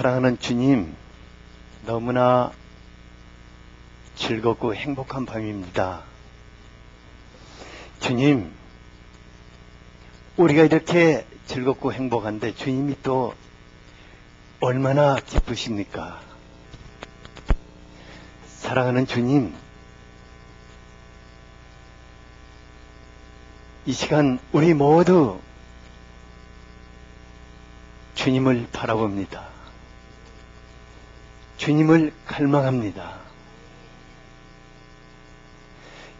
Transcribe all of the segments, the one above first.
사랑하는 주님, 너무나 즐겁고 행복한 밤입니다. 주님, 우리가 이렇게 즐겁고 행복한데 주님이 또 얼마나 기쁘십니까? 사랑하는 주님, 이 시간 우리 모두 주님을 바라봅니다. 주님을 갈망합니다.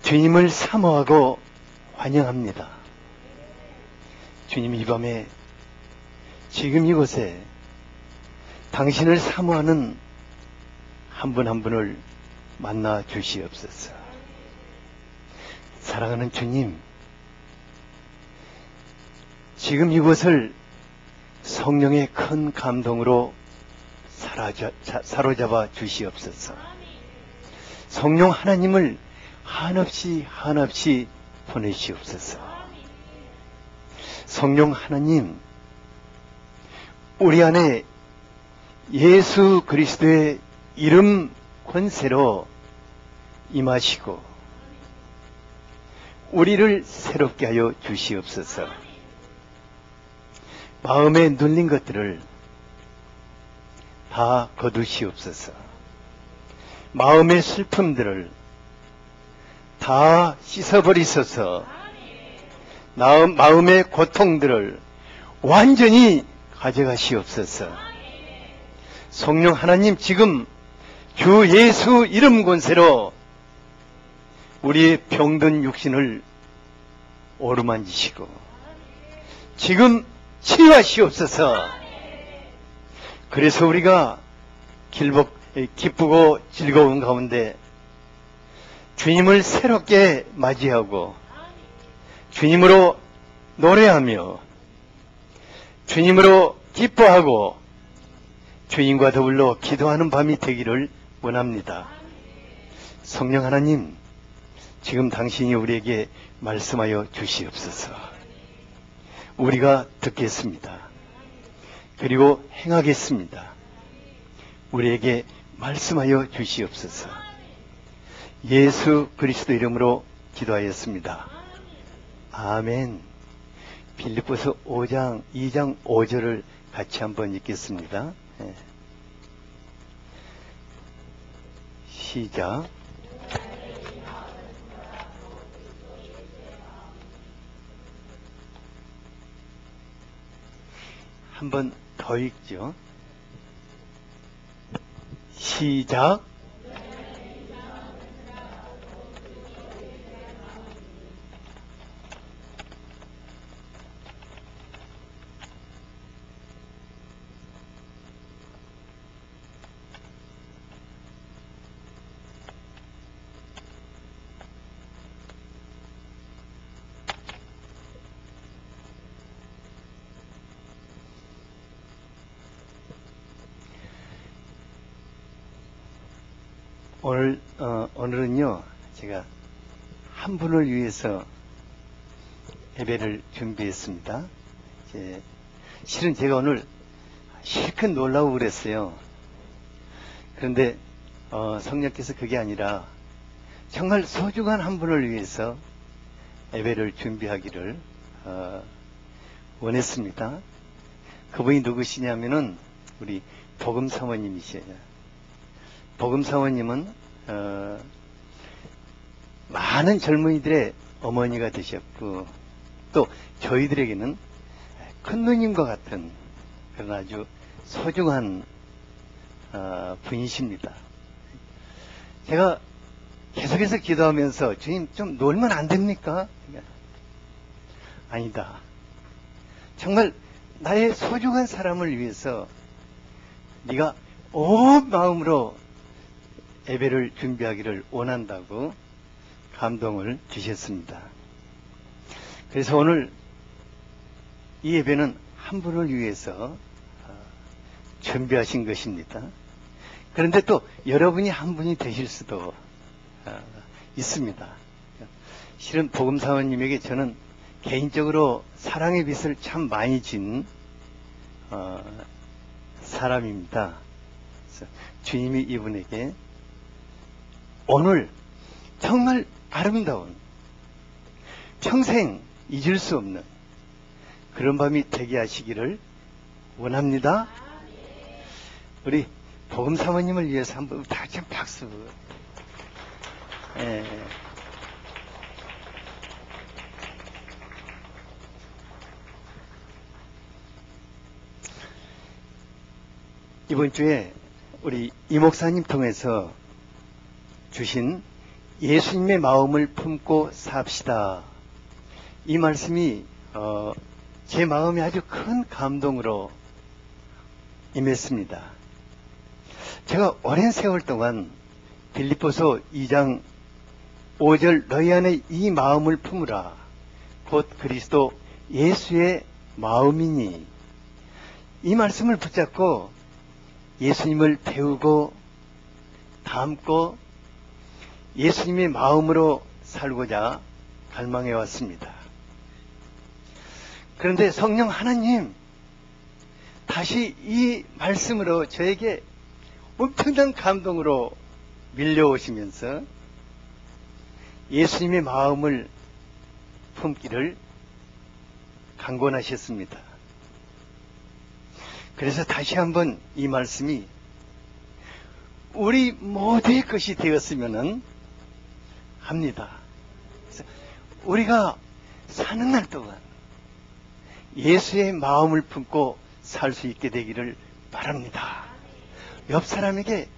주님을 사모하고 환영합니다. 주님, 이 밤에 지금 이곳에 당신을 사모하는 한 분 한 분을 만나 주시옵소서. 사랑하는 주님, 지금 이곳을 성령의 큰 감동으로 사로잡아 주시옵소서. 성령 하나님을 한없이 보내시옵소서. 성령 하나님, 우리 안에 예수 그리스도의 이름 권세로 임하시고 우리를 새롭게 하여 주시옵소서. 마음에 눌린 것들을 다 거두시옵소서. 마음의 슬픔들을 다 씻어버리소서. 마음의 고통들을 완전히 가져가시옵소서. 성령 하나님, 지금 주 예수 이름 권세로 우리의 병든 육신을 오르만지시고 지금 치유하시옵소서. 그래서 우리가 기쁘고 즐거운 가운데 주님을 새롭게 맞이하고 주님으로 노래하며 주님으로 기뻐하고 주님과 더불어 기도하는 밤이 되기를 원합니다. 성령 하나님, 지금 당신이 우리에게 말씀하여 주시옵소서. 우리가 듣겠습니다. 그리고 행하겠습니다. 우리에게 말씀하여 주시옵소서. 예수 그리스도 이름으로 기도하였습니다. 아멘. 빌립보서 5장 2장 5절을 같이 한번 읽겠습니다. 시작. 한 번 더 읽죠. 시작. 오늘은요, 제가 한 분을 위해서 예배를 준비했습니다. 실은 제가 오늘 실컷 놀라고 그랬어요. 그런데 성령께서 그게 아니라 정말 소중한 한 분을 위해서 예배를 준비하기를 원했습니다. 그분이 누구시냐면은 우리 복음사모님이셔요. 복음사모님은 많은 젊은이들의 어머니가 되셨고 또 저희들에게는 큰 누님과 같은 그런 아주 소중한 분이십니다. 제가 계속해서 기도하면서 주님, 좀 놀면 안 됩니까? 아니다. 정말 나의 소중한 사람을 위해서 네가 온 마음으로 예배를 준비하기를 원한다고 감동을 주셨습니다. 그래서 오늘 이 예배는 한 분을 위해서 준비하신 것입니다. 그런데 또 여러분이 한 분이 되실 수도 있습니다. 실은 복음사모님에게 저는 개인적으로 사랑의 빛을 참 많이 진 사람입니다. 그래서 주님이 이분에게 오늘 정말 아름다운, 평생 잊을 수 없는 그런 밤이 되게 하시기를 원합니다. 우리 복음 사모님을 위해서 한번 다 같이 박수. 예. 이번 주에 우리 이 목사님 통해서 주신 예수님의 마음을 품고 삽시다. 이 말씀이 제 마음에 아주 큰 감동으로 임했습니다. 제가 오랜 세월 동안 빌립보서 2장 5절 너희 안에 이 마음을 품으라. 곧 그리스도 예수의 마음이니. 이 말씀을 붙잡고 예수님을 배우고 닮고 예수님의 마음으로 살고자 갈망해 왔습니다. 그런데 성령 하나님 다시 이 말씀으로 저에게 엄청난 감동으로 밀려오시면서 예수님의 마음을 품기를 강권하셨습니다. 그래서 다시 한번 이 말씀이 우리 모두의 것이 되었으면 합니다. 그래서 우리가 사는 날 동안 예수의 마음을 품고 살 수 있게 되기를 바랍니다. 옆 사람에게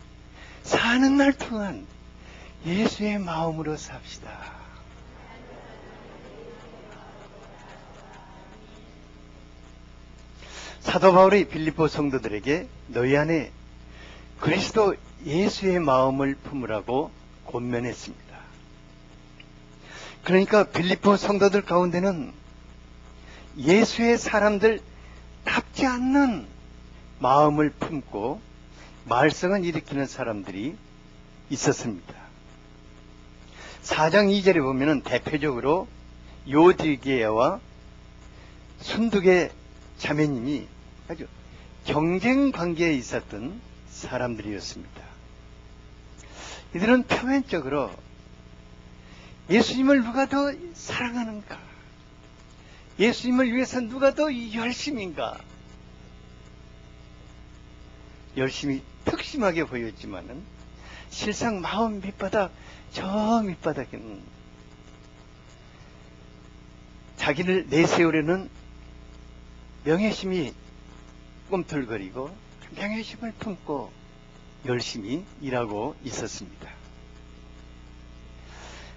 사는 날 동안 예수의 마음으로 삽시다. 사도 바울이 빌립보 성도들에게 너희 안에 그리스도 예수의 마음을 품으라고 권면했습니다. 그러니까 빌립보 성도들 가운데는 예수의 사람들 답지 않는 마음을 품고 말썽을 일으키는 사람들이 있었습니다. 4장 2절에 보면 대표적으로 요디게와 순두계 자매님이 아주 경쟁 관계에 있었던 사람들이었습니다. 이들은 표면적으로 예수님을 누가 더 사랑하는가? 예수님을 위해서 누가 더 열심인가? 열심히 특심하게 보였지만은 실상 마음 밑바닥, 저 밑바닥에는 자기를 내세우려는 명예심이 꿈틀거리고 명예심을 품고 열심히 일하고 있었습니다.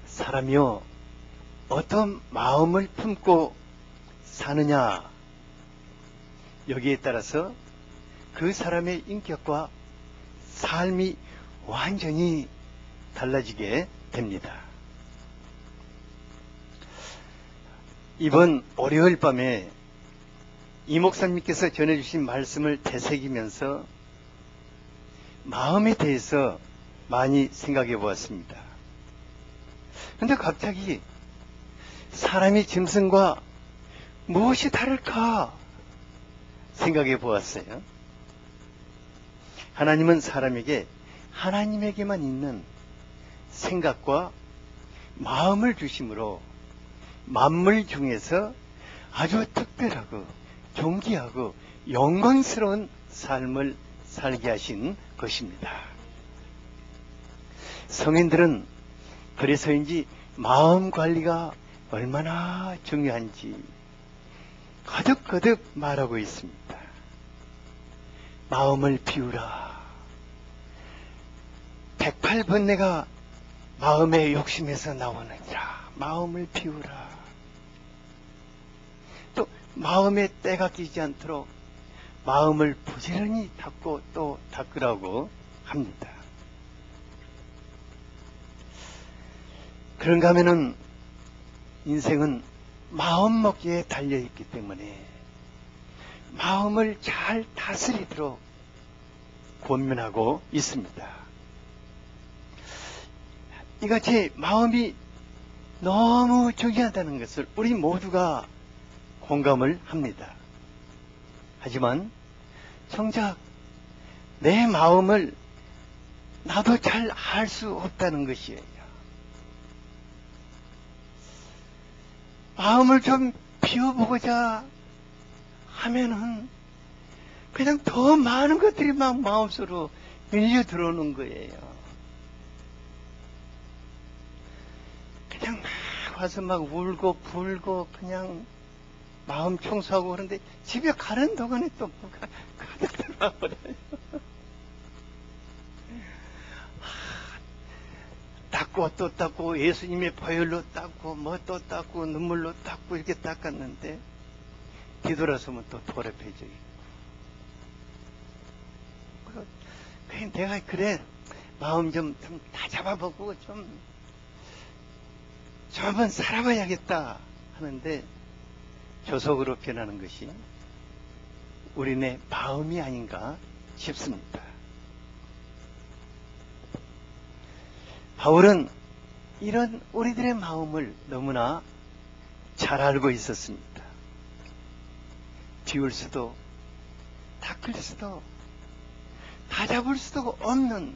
사람이요, 어떤 마음을 품고 사느냐, 여기에 따라서 그 사람의 인격과 삶이 완전히 달라지게 됩니다. 이번 월요일 밤에 이 목사님께서 전해주신 말씀을 되새기면서 마음에 대해서 많이 생각해 보았습니다. 그런데 갑자기 사람이 짐승과 무엇이 다를까 생각해 보았어요. 하나님은 사람에게 하나님에게만 있는 생각과 마음을 주심으로 만물 중에서 아주 특별하고 존귀하고 영광스러운 삶을 살게 하신 것입니다. 성인들은 그래서인지 마음 관리가 얼마나 중요한지 거듭거듭 말하고 있습니다. 마음을 비우라. 108번뇌가 마음의 욕심에서 나오느니라. 마음을 비우라. 또 마음에 때가 끼지 않도록 마음을 부지런히 닦고 또 닦으라고 합니다. 그런가 하면은 인생은 마음 먹기에 달려있기 때문에 마음을 잘 다스리도록 권면하고 있습니다. 이같이 마음이 너무 중요하다는 것을 우리 모두가 공감을 합니다. 하지만 정작 내 마음을 나도 잘 알 수 없다는 것이에요. 마음을 좀 비워보고자 하면은 그냥 더 많은 것들이 막 마음속으로 밀려 들어오는 거예요. 그냥 막 와서 막 울고 불고 그냥 마음 청소하고 그런데 집에 가는 동안에 또 뭐가 가득 들어와 버려요. 닦고 또 닦고 예수님의 보혈로 닦고 뭐 또 닦고 눈물로 닦고 이렇게 닦았는데 뒤돌아서면 또 더럽혀져 있고. 내가 그래 마음 좀 다 잡아보고 좀 한번 살아봐야겠다 하는데 조속으로 변하는 것이 우리네 마음이 아닌가 싶습니다. 바울은 이런 우리들의 마음을 너무나 잘 알고 있었습니다. 비울 수도 닦을 수도 다 잡을 수도 없는,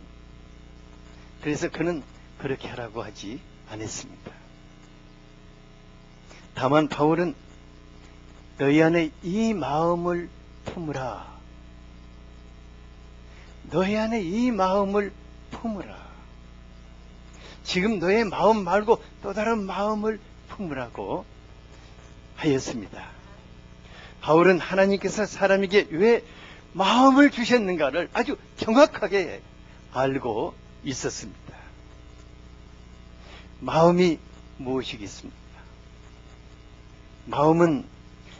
그래서 그는 그렇게 하라고 하지 않았습니다. 다만 바울은 너희 안에 이 마음을 품으라. 너희 안에 이 마음을 품으라. 지금 너의 마음 말고 또 다른 마음을 품으라고 하였습니다. 바울은 하나님께서 사람에게 왜 마음을 주셨는가를 아주 정확하게 알고 있었습니다. 마음이 무엇이겠습니까? 마음은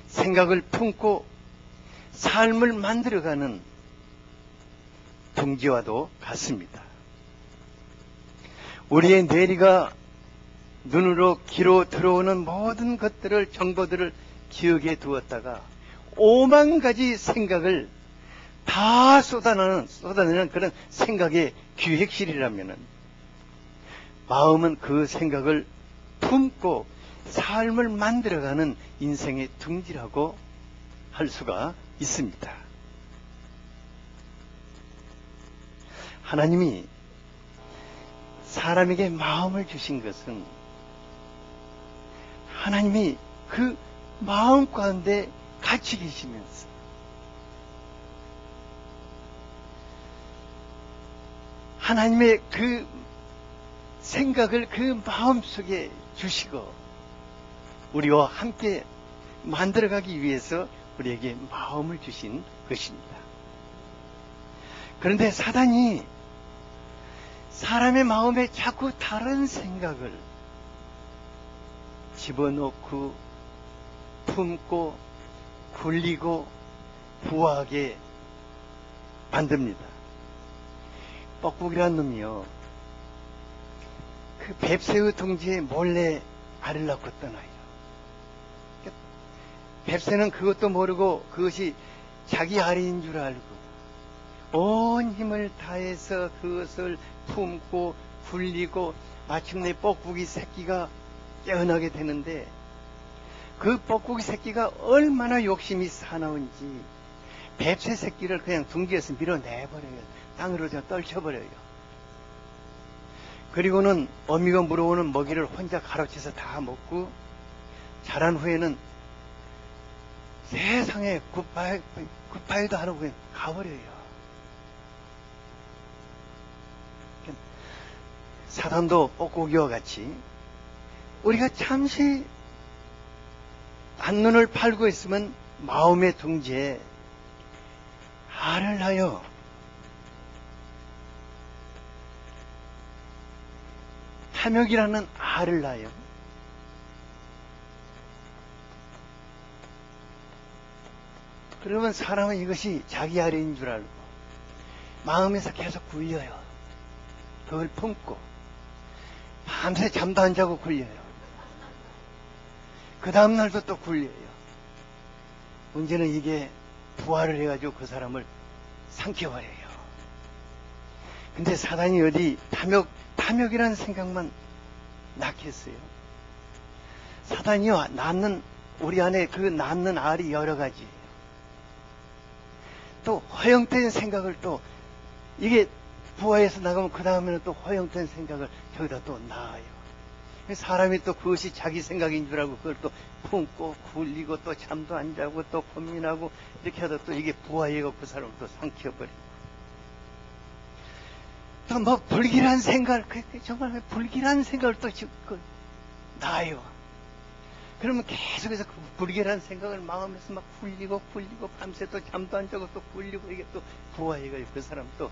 생각을 품고 삶을 만들어가는 둥지와도 같습니다. 우리의 뇌리가 눈으로 귀로 들어오는 모든 것들을, 정보들을 기억에 두었다가 5만 가지 생각을 다 쏟아내는 그런 생각의 기획실이라면은 마음은 그 생각을 품고 삶을 만들어가는 인생의 둥지라고 할 수가 있습니다. 하나님이 사람에게 마음을 주신 것은 하나님이 그 마음 가운데 같이 계시면서 하나님의 그 생각을 그 마음 속에 주시고 우리와 함께 만들어가기 위해서 우리에게 마음을 주신 것입니다. 그런데 사단이 사람의 마음에 자꾸 다른 생각을 집어넣고 품고 굴리고 부하게 만듭니다. 뻑뻑이라는 놈이요, 그 뱁새의 둥지에 몰래 알을 낳고 떠나요. 뱁새는 그것도 모르고 그것이 자기 알인 줄 알고 온 힘을 다해서 그것을 품고 굴리고 마침내 뻐꾸기 새끼가 깨어나게 되는데, 그 뻐꾸기 새끼가 얼마나 욕심이 사나운지 뱁새 새끼를 그냥 둥지에서 밀어내버려요. 땅으로 떨쳐버려요. 그리고는 어미가 물어오는 먹이를 혼자 가로채서 다 먹고 자란 후에는 세상에 굿바이도 하러 그냥 가버려요. 사단도 뻐꾸기와 같이 우리가 잠시 한눈을 팔고 있으면 마음의 둥지에 알을 낳아요. 탐욕이라는 알을 낳아요. 그러면 사람은 이것이 자기 알인 줄 알고 마음에서 계속 굴려요. 그걸 품고 밤새 잠도 안 자고 굴려요. 그 다음날도 또 굴려요. 문제는 이게 부활을 해가지고 그 사람을 삼켜버려요. 근데 사단이 어디 탐욕이라는 생각만 낳겠어요. 사단이요, 우리 안에 그 낳는 알이 여러 가지예요. 또 허영된 생각을 또 이게 부하에서 나가면 그 다음에는 또 허영된 생각을 저기다 또 놔요. 사람이 또 그것이 자기 생각인 줄 알고 그걸 또 품고 굴리고 또 잠도 안 자고 또 고민하고 이렇게 하다 또 이게 부하예고 그 사람을 또 삼켜버리고. 또 뭐 불길한 생각, 정말 불길한 생각을 또 놔요. 그러면 계속해서 그 불길한 생각을 마음에서 막 굴리고 밤새 또 잠도 안 자고 또 굴리고 이게 또 부하예가 그 사람 또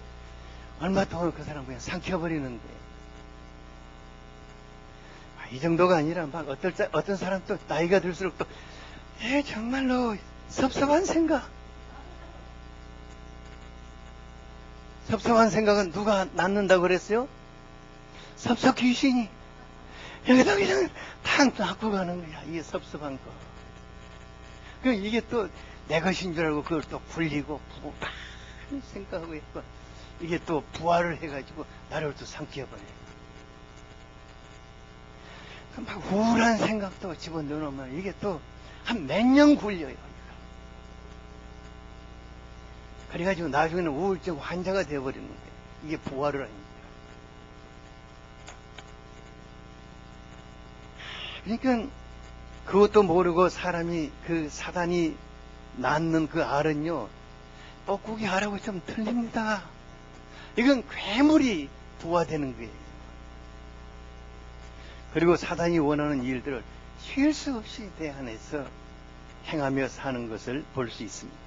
얼마 동안 그 사람 그냥 삼켜버리는데. 이 정도가 아니라 막 어떤 사람 또 나이가 들수록 또 정말로 섭섭한 생각. 섭섭한 생각은 누가 낳는다고 그랬어요? 섭섭 귀신이 여기다 그냥 탁 놔고 가는 거야. 이게 섭섭한 거. 그러니까 이게 또 내 것인 줄 알고 그걸 또 굴리고 많이 생각하고 있고 이게 또 부활을 해가지고 나를 또 삼켜버려요. 막 우울한 생각도 집어넣으면 이게 또 한 몇 년 굴려요. 그래가지고 나중에는 우울증 환자가 되어버리는 거예요. 이게 부활을 아닙니다. 그러니까 그것도 모르고 사람이 그 사단이 낳는 그 알은요, 뻐꾸기 알하고 좀 틀립니다. 이건 괴물이 부화되는 거예요. 그리고 사단이 원하는 일들을 쉴 수 없이 대안해서 행하며 사는 것을 볼 수 있습니다.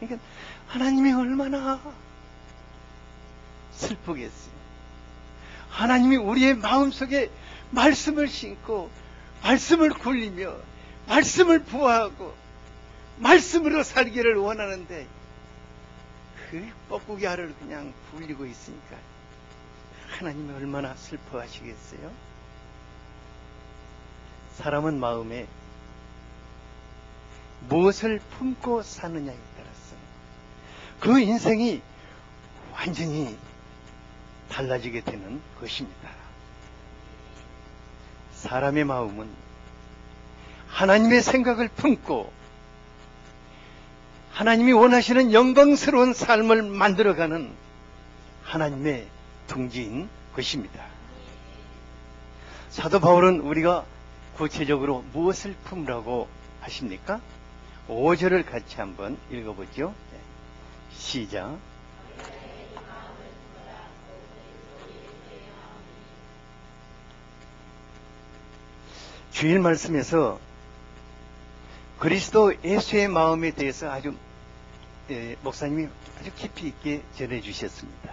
그러니까 하나님이 얼마나 슬프겠어요. 하나님이 우리의 마음속에 말씀을 심고 말씀을 굴리며 말씀을 부화하고 말씀으로 살기를 원하는데 그 뻐꾸기 알을 그냥 굴리고 있으니까 하나님이 얼마나 슬퍼하시겠어요? 사람은 마음에 무엇을 품고 사느냐에 따라서 그 인생이 완전히 달라지게 되는 것입니다. 사람의 마음은 하나님의 생각을 품고 하나님이 원하시는 영광스러운 삶을 만들어가는 하나님의 둥지인 것입니다. 사도 바울은 우리가 구체적으로 무엇을 품으라고 하십니까? 5절을 같이 한번 읽어보죠. 시작. 주일 말씀에서 그리스도 예수의 마음에 대해서 아주 목사님이 아주 깊이 있게 전해주셨습니다.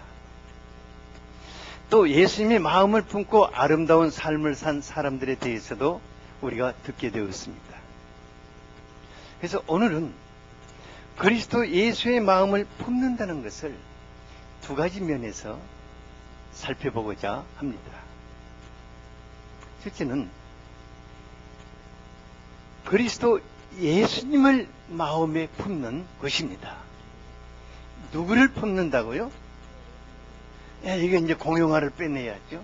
또 예수님의 마음을 품고 아름다운 삶을 산 사람들에 대해서도 우리가 듣게 되었습니다. 그래서 오늘은 그리스도 예수의 마음을 품는다는 것을 두 가지 면에서 살펴보고자 합니다. 첫째는 그리스도 예수님을 마음에 품는 것입니다. 누구를 품는다고요? 이게 이제 공용화를 빼내야죠.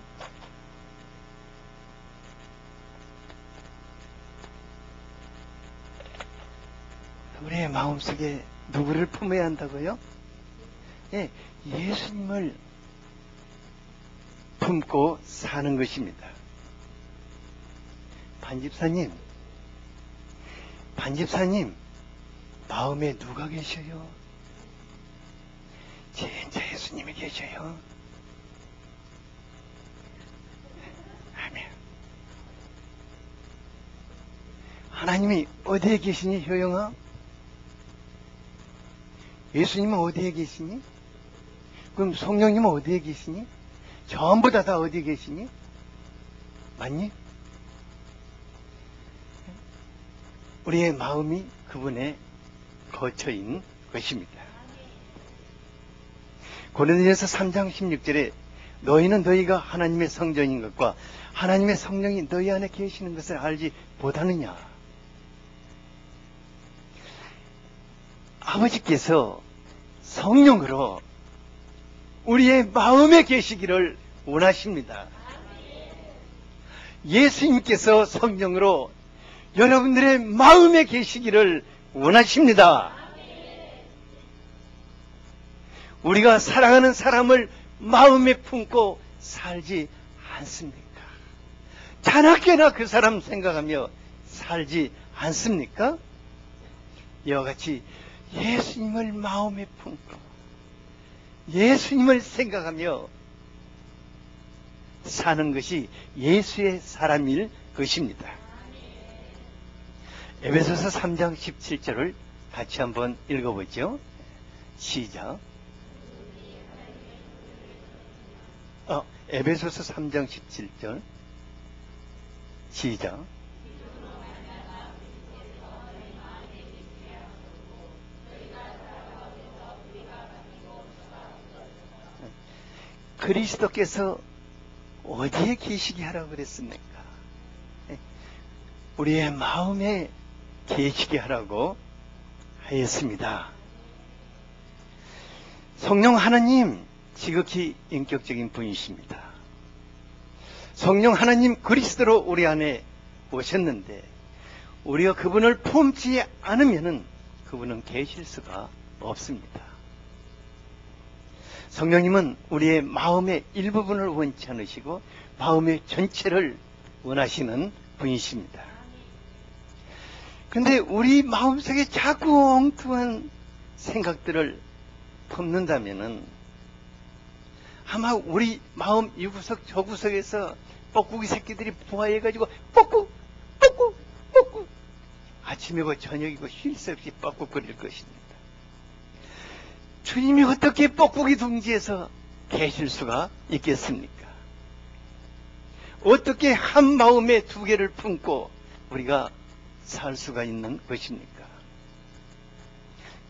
우리의 마음속에 누구를 품어야 한다고요? 예수님을 품고 사는 것입니다. 반집사님, 마음에 누가 계셔요? 진짜 예수님이 계셔요. 아멘. 하나님이 어디에 계시니, 효영아? 예수님은 어디에 계시니? 그럼 성령님은 어디에 계시니? 전부 다 어디에 계시니? 맞니? 우리의 마음이 그분의 거처인 것입니다. 고린도전서 3장 16절에 너희는 너희가 하나님의 성전인 것과 하나님의 성령이 너희 안에 계시는 것을 알지 못하느냐. 아버지께서 성령으로 우리의 마음에 계시기를 원하십니다. 예수님께서 성령으로 여러분들의 마음에 계시기를 원하십니다. 우리가 사랑하는 사람을 마음에 품고 살지 않습니까? 자나깨나 그 사람 생각하며 살지 않습니까? 이와 같이 예수님을 마음에 품고 예수님을 생각하며 사는 것이 예수의 사람일 것입니다. 에베소서 3장 17절을 같이 한번 읽어보죠. 시작. 에베소서 3장 17절 시작. 그리스도께서 어디에 계시게 하라고 그랬습니까? 우리의 마음에 계시게 하라고 하였습니다. 성령 하나님 지극히 인격적인 분이십니다. 성령 하나님 그리스도로 우리 안에 오셨는데 우리가 그분을 품지 않으면 그분은 계실 수가 없습니다. 성령님은 우리의 마음의 일부분을 원치 않으시고 마음의 전체를 원하시는 분이십니다. 그런데 우리 마음속에 자꾸 엉뚱한 생각들을 품는다면은 아마 우리 마음 이 구석 저 구석에서 뻐꾸기 새끼들이 부화해가지고 뻐꾸 아침이고 저녁이고 쉴 새 없이 뻐꾸거릴 것입니다. 주님이 어떻게 뻐꾸기 둥지에서 계실 수가 있겠습니까? 어떻게 한 마음에 두 개를 품고 우리가 살 수가 있는 것입니까?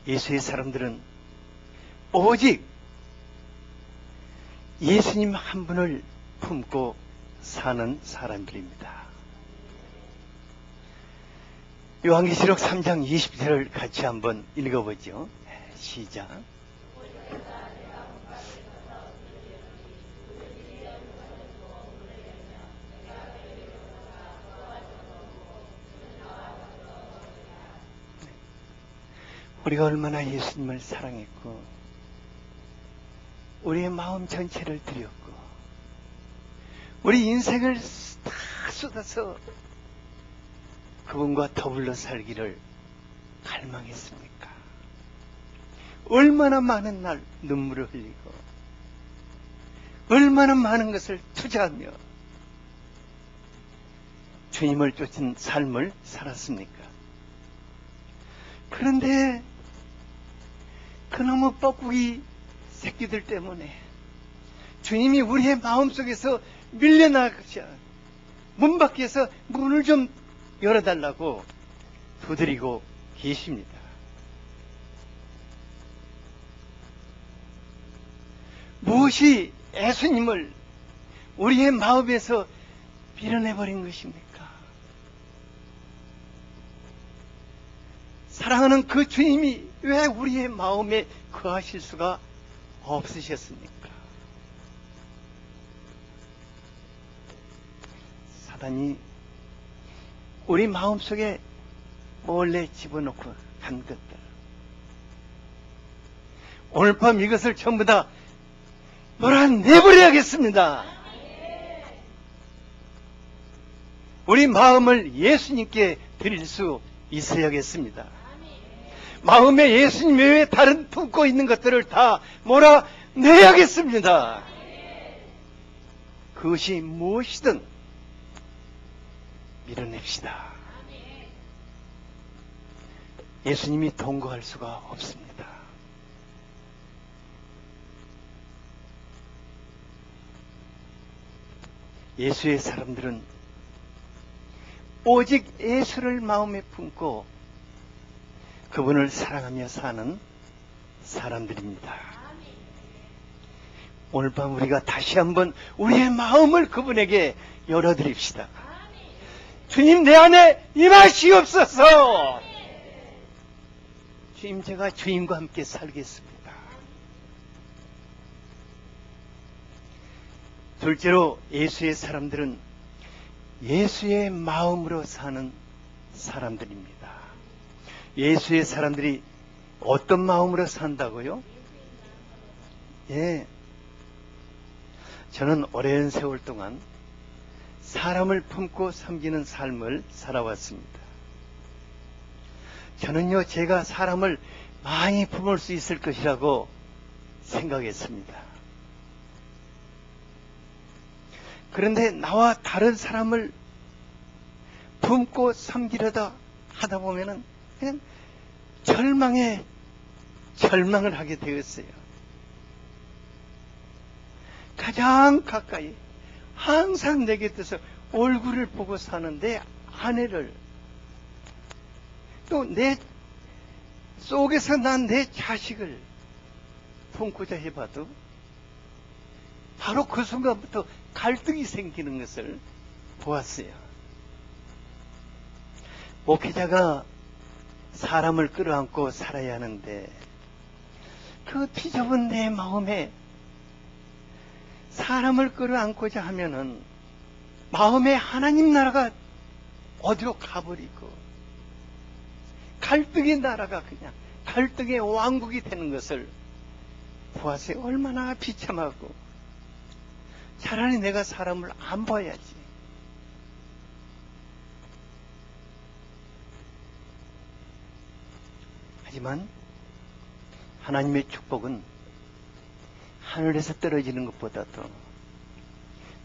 예수의 사람들은 오직 예수님 한 분을 품고 사는 사람들입니다. 요한계시록 3장 20절을 같이 한번 읽어보죠. 시작. 우리가 얼마나 예수님을 사랑했고 우리의 마음 전체를 드렸고 우리 인생을 다 쏟아서 그분과 더불어 살기를 갈망했습니까? 얼마나 많은 날 눈물을 흘리고 얼마나 많은 것을 투자하며 주님을 쫓은 삶을 살았습니까? 그런데 그놈의 뻐꾸기 새끼들 때문에 주님이 우리의 마음속에서 밀려나가셔 문 밖에서 문을 좀 열어달라고 두드리고 계십니다. 무엇이 예수님을 우리의 마음에서 밀어내버린 것입니까? 사랑하는 그 주님이 왜 우리의 마음에 거하실 수가 없으셨습니까? 사단이 우리 마음속에 몰래 집어넣고 간 것들, 오늘 밤 이것을 전부 다 몰아내버려야겠습니다. 우리 마음을 예수님께 드릴 수 있어야겠습니다. 마음에 예수님 외에 다른 품고 있는 것들을 다 몰아내야겠습니다. 그것이 무엇이든 밀어냅시다. 예수님이 동거할 수가 없습니다. 예수의 사람들은 오직 예수를 마음에 품고 그분을 사랑하며 사는 사람들입니다. 오늘 밤 우리가 다시 한번 우리의 마음을 그분에게 열어드립시다. 주님 내 안에 임하시옵소서. 주님 제가 주님과 함께 살겠습니다. 둘째로 예수의 사람들은 예수의 마음으로 사는 사람들입니다. 예수의 사람들이 어떤 마음으로 산다고요? 예, 저는 오랜 세월 동안 사람을 품고 섬기는 삶을 살아왔습니다. 저는요, 제가 사람을 많이 품을 수 있을 것이라고 생각했습니다. 그런데 나와 다른 사람을 품고 섬기려다 하다 보면은 그냥 절망을 하게 되었어요. 가장 가까이 항상 내 곁에서 얼굴을 보고 사는 내 아내를, 또 내 속에서 난 내 자식을 품고자 해봐도 바로 그 순간부터 갈등이 생기는 것을 보았어요. 목회자가 사람을 끌어안고 살아야 하는데 그 비좁은 내 마음에 사람을 끌어안고자 하면은 마음에 하나님 나라가 어디로 가버리고 갈등의 나라가 그냥 갈등의 왕국이 되는 것을 보았어요. 얼마나 비참하고. 차라리 내가 사람을 안 봐야지. 하지만 하나님의 축복은 하늘에서 떨어지는 것보다도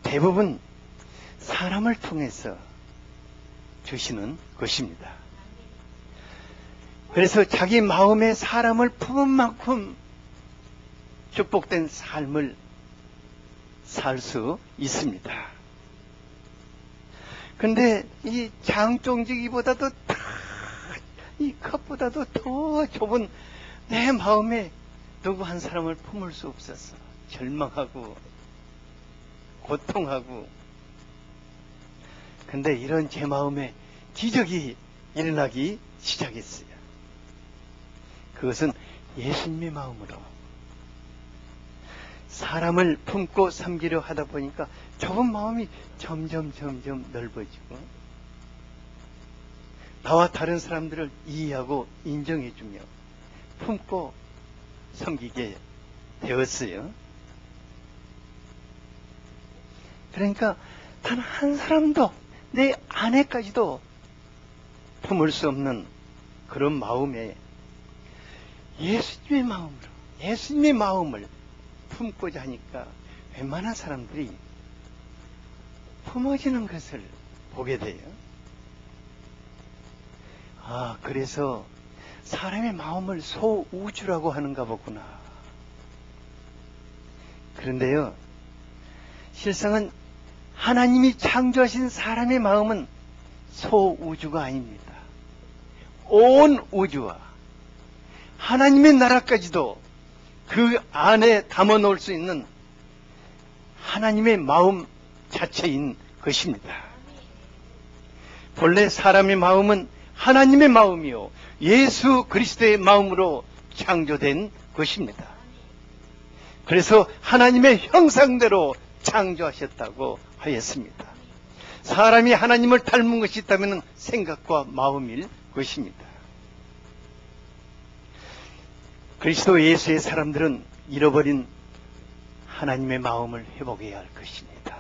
대부분 사람을 통해서 주시는 것입니다. 그래서 자기 마음에 사람을 품은 만큼 축복된 삶을 살 수 있습니다. 근데 이 장종지기보다도 이 컵보다도 더 좁은 내 마음에 누구 한 사람을 품을 수 없어서 절망하고 고통하고. 근데 이런 제 마음에 기적이 일어나기 시작했어요. 그것은 예수님의 마음으로 사람을 품고 섬기려 하다 보니까 좁은 마음이 점점 넓어지고 나와 다른 사람들을 이해하고 인정해주며 품고 섬기게 되었어요. 그러니까 단 한 사람도, 내 아내까지도 품을 수 없는 그런 마음에 예수님의 마음을 품고자 하니까 웬만한 사람들이 품어지는 것을 보게 돼요. 아, 그래서 사람의 마음을 소우주라고 하는가 보구나. 그런데요, 실상은 하나님이 창조하신 사람의 마음은 소우주가 아닙니다. 온 우주와 하나님의 나라까지도 그 안에 담아 놓을 수 있는 하나님의 마음 자체인 것입니다. 본래 사람의 마음은 하나님의 마음이요 예수 그리스도의 마음으로 창조된 것입니다. 그래서 하나님의 형상대로 창조하셨다고 하였습니다. 사람이 하나님을 닮은 것이 있다면 생각과 마음일 것입니다. 그리스도 예수의 사람들은 잃어버린 하나님의 마음을 회복해야 할 것입니다.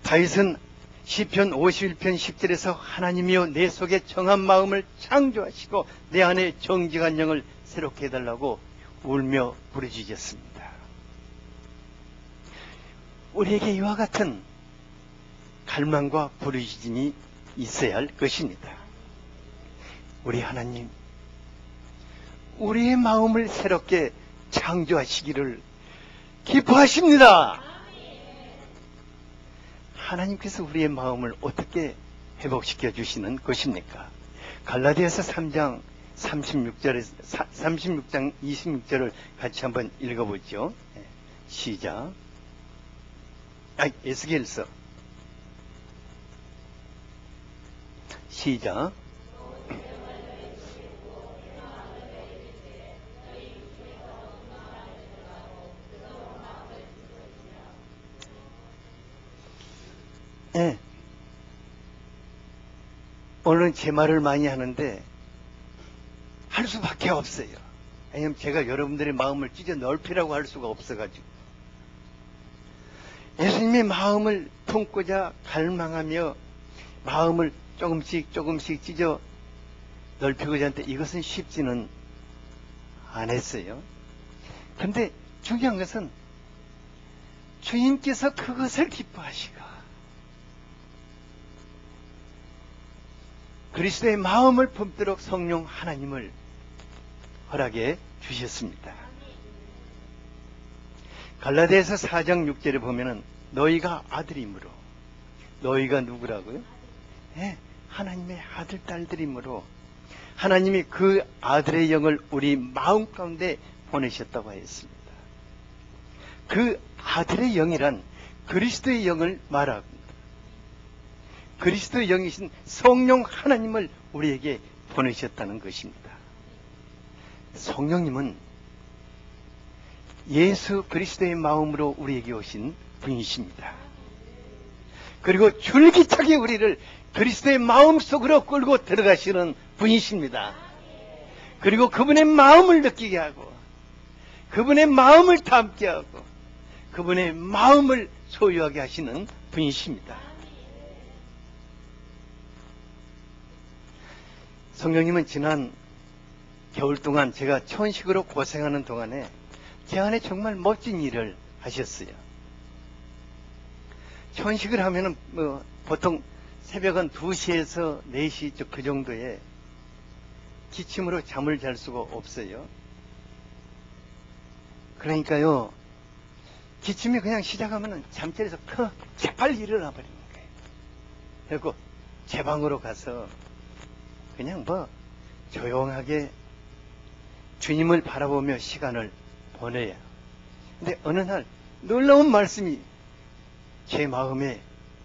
다윗은 시편 51편 10절에서 하나님이여 내 속에 정한 마음을 창조하시고 내 안에 정직한 영을 새롭게 해달라고 울며 부르짖었습니다. 우리에게 이와 같은 갈망과 부르짖음이 있어야 할 것입니다. 우리 하나님, 우리의 마음을 새롭게 창조하시기를 기뻐하십니다. 하나님께서 우리의 마음을 어떻게 회복시켜 주시는 것입니까? 갈라디아서 3장 36장 26절을 같이 한번 읽어보죠. 시작. 에스겔서 시작. 네. 오늘은 제 말을 많이 하는데 할 수밖에 없어요. 아니면 제가 여러분들의 마음을 찢어 넓히라고 할 수가 없어가지고 예수님의 마음을 품고자 갈망하며 마음을 조금씩 조금씩 찢어 넓히고자 하는데 이것은 쉽지는 않았어요. 근데 중요한 것은 주님께서 그것을 기뻐하시고 그리스도의 마음을 품도록 성령 하나님을 허락해 주셨습니다. 갈라디아서 4장 6절에 보면은 너희가 아들이므로, 너희가 누구라고요? 네, 하나님의 아들 딸들이므로 하나님이 그 아들의 영을 우리 마음 가운데 보내셨다고 했습니다. 그 아들의 영이란 그리스도의 영을 말합니다. 그리스도의 영이신 성령 하나님을 우리에게 보내셨다는 것입니다. 성령님은 예수 그리스도의 마음으로 우리에게 오신 분이십니다. 그리고 줄기차게 우리를 그리스도의 마음 속으로 끌고 들어가시는 분이십니다. 그리고 그분의 마음을 느끼게 하고 그분의 마음을 담게 하고 그분의 마음을 소유하게 하시는 분이십니다. 성령님은 지난 겨울 동안 제가 천식으로 고생하는 동안에 제 안에 정말 멋진 일을 하셨어요. 천식을 하면은 보통 새벽 한 2시에서 4시 그 정도에 기침으로 잠을 잘 수가 없어요. 그러니까요, 기침이 그냥 시작하면은 잠자리에서 재빨리 일어나 버리는 거예요. 그리고 제 방으로 가서 그냥 조용하게 주님을 바라보며 시간을 보내요. 근데 어느 날 놀라운 말씀이 제 마음에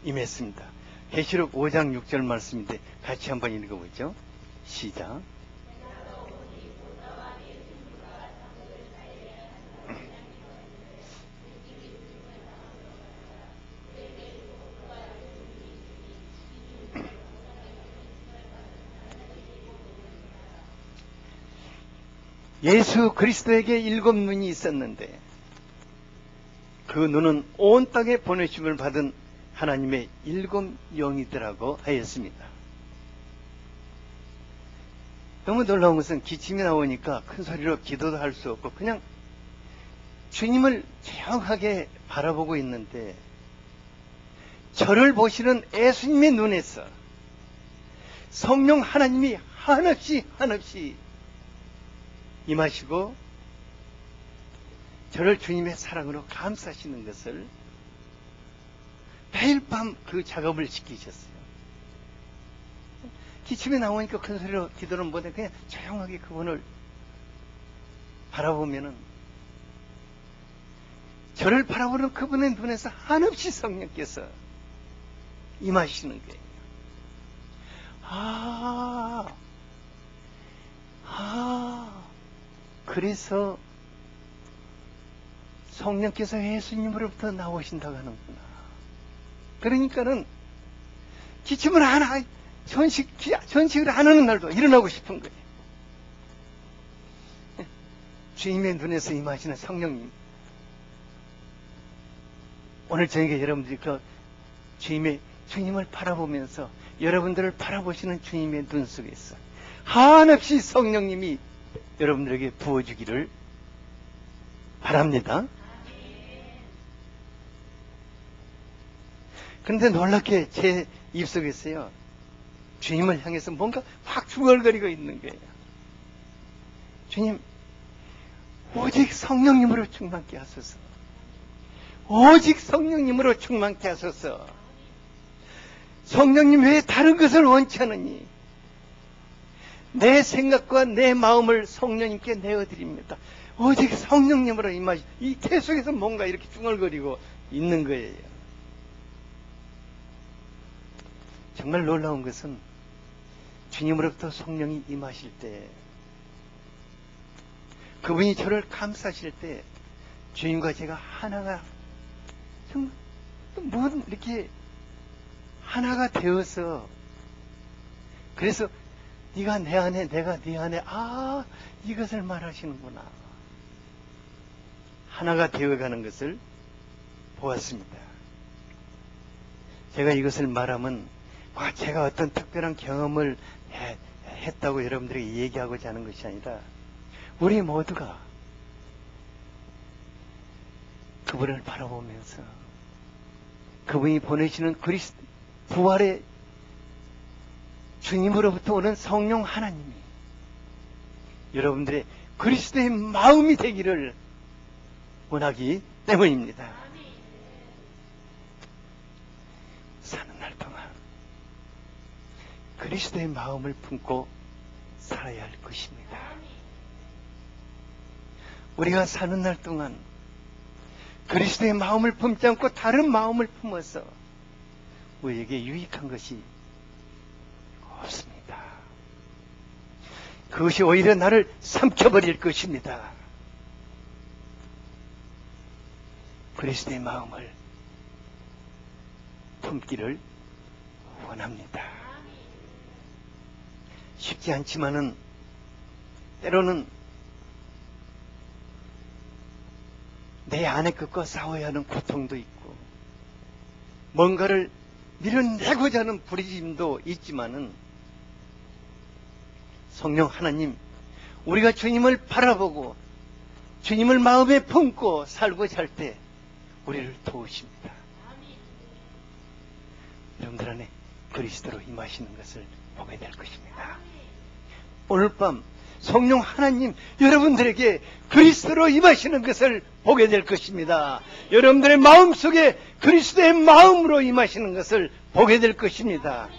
임했습니다. 계시록 5장 6절 말씀인데 같이 한번 읽어보죠. 시작. 예수 그리스도에게 7 눈이 있었는데 그 눈은 온 땅에 보내심을 받은 하나님의 7 영이더라고 하였습니다. 너무 놀라운 것은 기침이 나오니까 큰 소리로 기도도 할 수 없고 그냥 주님을 조용하게 바라보고 있는데 저를 보시는 예수님의 눈에서 성령 하나님이 한없이 임하시고 저를 주님의 사랑으로 감싸시는 것을 매일 밤 그 작업을 시키셨어요. 기침이 나오니까 큰 소리로 기도는 못해 그냥 조용하게 그분을 바라보면은 저를 바라보는 그분의 눈에서 한없이 성령께서 임하시는 거예요. 그래서 성령께서 예수님으로부터 나오신다고 하는구나. 그러니까는 기침을 안 하고 전식을 안 하는 날도 일어나고 싶은 거예요. 주님의 눈에서 임하시는 성령님. 오늘 저녁에 여러분들이 주님을 바라보면서 여러분들을 바라보시는 주님의 눈 속에서 한없이 성령님이 여러분들에게 부어주기를 바랍니다. 그런데 놀랍게 제 입속에서요, 주님을 향해서 뭔가 확 중얼거리고 있는 거예요. 주님, 오직 성령님으로 충만케 하소서. 오직 성령님으로 충만케 하소서. 성령님 외에 다른 것을 원치 않으니 내 생각과 내 마음을 성령님께 내어드립니다. 오직 성령님으로 이 계속해서 뭔가 이렇게 중얼거리고 있는 거예요. 정말 놀라운 것은 주님으로부터 성령이 임하실 때, 그분이 저를 감싸실 때 주님과 제가 하나가 정말 이렇게 하나가 되어서, 그래서 네가 내 안에, 내가 네 안에. 아, 이것을 말하시는구나. 하나가 되어가는 것을 보았습니다. 제가 이것을 말하면 제가 어떤 특별한 경험을 했다고 여러분들에게 얘기하고자 하는 것이 아니라 우리 모두가 그분을 바라보면서 그분이 보내시는 부활의 주님으로부터 오는 성령 하나님이 여러분들의 그리스도의 마음이 되기를 원하기 때문입니다. 사는 날 동안 그리스도의 마음을 품고 살아야 할 것입니다. 우리가 사는 날 동안 그리스도의 마음을 품지 않고 다른 마음을 품어서 우리에게 유익한 것이 없습니다. 그것이 오히려 나를 삼켜버릴 것입니다. 그리스도의 마음을 품기를 원합니다. 쉽지 않지만은 때로는 내 안의 것과 싸워야 하는 고통도 있고 뭔가를 밀어내고자 하는 부르짖음도 있지만은 성령 하나님, 우리가 주님을 바라보고 주님을 마음에 품고 살고자 할 때 우리를 도우십니다. 여러분들 안에 그리스도로 임하시는 것을 보게 될 것입니다. 오늘 밤 성령 하나님 여러분들에게 그리스도로 임하시는 것을 보게 될 것입니다. 여러분들의 마음속에 그리스도의 마음으로 임하시는 것을 보게 될 것입니다.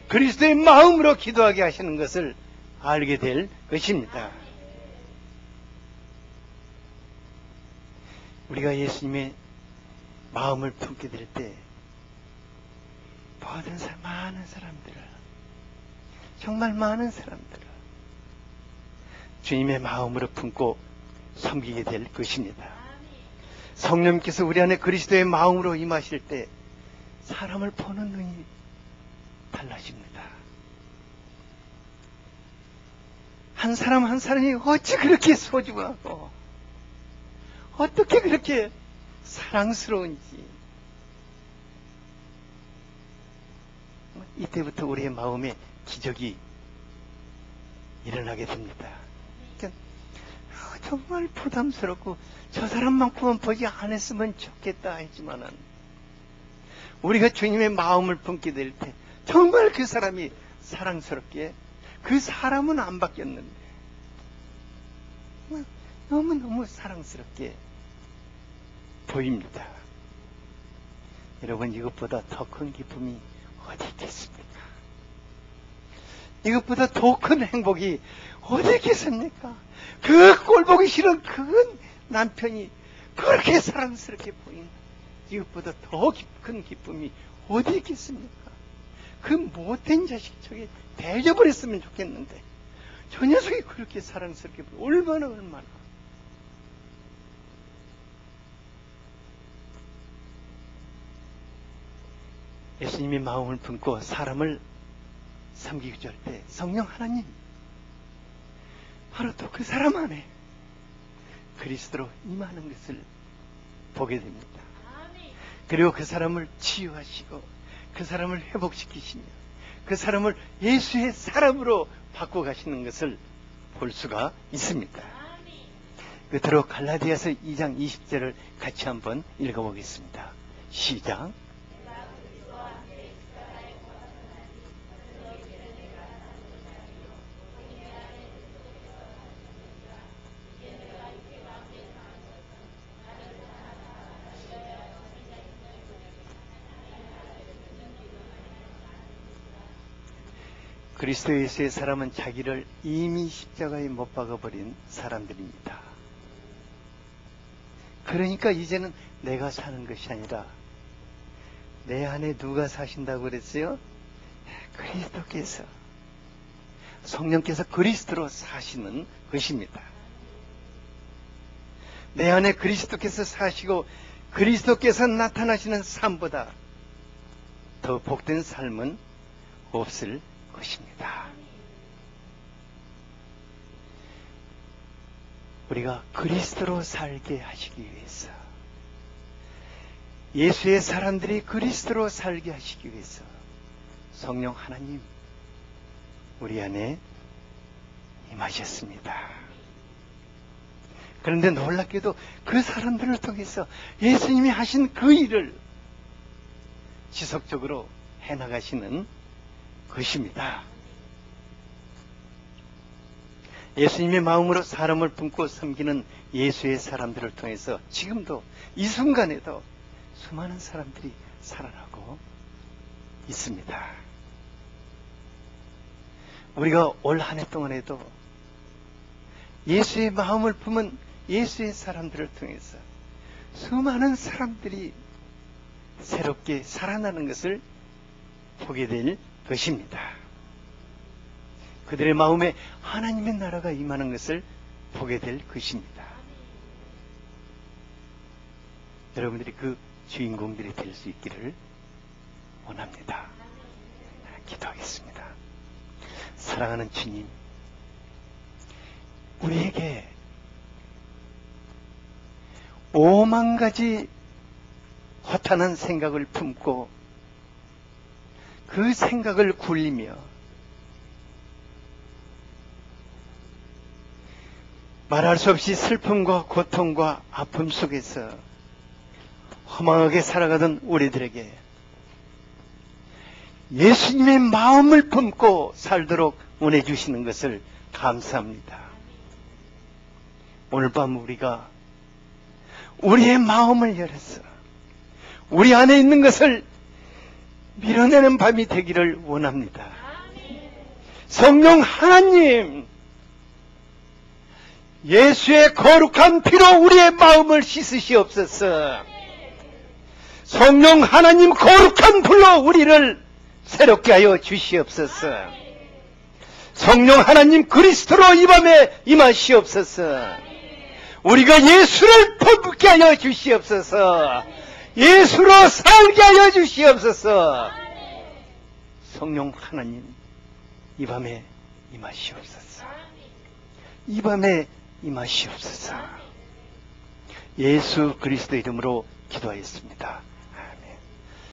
그리스도의 마음으로 기도하게 하시는 것을 알게 될 것입니다. 우리가 예수님의 마음을 품게 될 때 모든 많은 사람들을, 정말 많은 사람들을 주님의 마음으로 품고 섬기게 될 것입니다. 성령께서 우리 안에 그리스도의 마음으로 임하실 때 사람을 보는 눈이 달라집니다. 한 사람 한 사람이 어찌 그렇게 소중하고 어떻게 그렇게 사랑스러운지 이때부터 우리의 마음에 기적이 일어나게 됩니다. 정말 부담스럽고 저 사람만큼은 보지 않았으면 좋겠다 했지만은 우리가 주님의 마음을 품게 될 때 정말 그 사람이 사랑스럽게, 그 사람은 안 바뀌었는데 너무너무 사랑스럽게 보입니다. 여러분, 이것보다 더 큰 기쁨이 어디 있겠습니까? 이것보다 더 큰 행복이 어디 있겠습니까? 그 꼴 보기 싫은 그 남편이 그렇게 사랑스럽게 보인다. 이것보다 더 큰 기쁨이 어디 있겠습니까? 그 못된 자식 저게 대져버렸으면 좋겠는데 저 녀석이 그렇게 사랑스럽게 보여. 얼마나 예수님이 마음을 품고 사람을 섬기고자 할 때 성령 하나님 바로 또 그 사람 안에 그리스도로 임하는 것을 보게 됩니다. 그리고 그 사람을 치유하시고 그 사람을 회복시키시며 그 사람을 예수의 사람으로 바꿔가시는 것을 볼 수가 있습니다. 끝으로 갈라디아서 2장 20절을 같이 한번 읽어보겠습니다. 시작. 그리스도 예수의 사람은 자기를 이미 십자가에 못 박아버린 사람들입니다. 그러니까 이제는 내가 사는 것이 아니라 내 안에 누가 사신다고 그랬어요? 그리스도께서, 성령께서 그리스도로 사시는 것입니다. 내 안에 그리스도께서 사시고 그리스도께서 나타나시는 삶보다 더 복된 삶은 없을 것입니다. 우리가 그리스도로 살게 하시기 위해서, 예수의 사람들이 그리스도로 살게 하시기 위해서 성령 하나님 우리 안에 임하셨습니다. 그런데 놀랍게도 그 사람들을 통해서 예수님이 하신 그 일을 지속적으로 해나가시는 것입니다. 예수님의 마음으로 사람을 품고 섬기는 예수의 사람들을 통해서 지금도 이 순간에도 수많은 사람들이 살아나고 있습니다. 우리가 올 한 해 동안에도 예수의 마음을 품은 예수의 사람들을 통해서 수많은 사람들이 새롭게 살아나는 것을 보게 될 것입니다. 그들의 마음에 하나님의 나라가 임하는 것을 보게 될 것입니다. 여러분들이 그 주인공들이 될 수 있기를 원합니다. 기도하겠습니다. 사랑하는 주님, 우리에게 5만 가지 허탄한 생각을 품고 그 생각을 굴리며 말할 수 없이 슬픔과 고통과 아픔 속에서 허망하게 살아가던 우리들에게 예수님의 마음을 품고 살도록 원해 주시는 것을 감사합니다. 오늘 밤 우리가 우리의 마음을 열어서 우리 안에 있는 것을 밀어내는 밤이 되기를 원합니다. 성령 하나님, 예수의 거룩한 피로 우리의 마음을 씻으시옵소서. 성령 하나님, 거룩한 불로 우리를 새롭게 하여 주시옵소서. 성령 하나님, 그리스도로 이 밤에 임하시옵소서. 우리가 예수를 품게 하여 주시옵소서. 예수로 살게 하여 주시옵소서. 성령 하나님, 이 밤에 임하시옵소서. 이 밤에 임하시옵소서. 예수 그리스도 이름으로 기도하였습니다.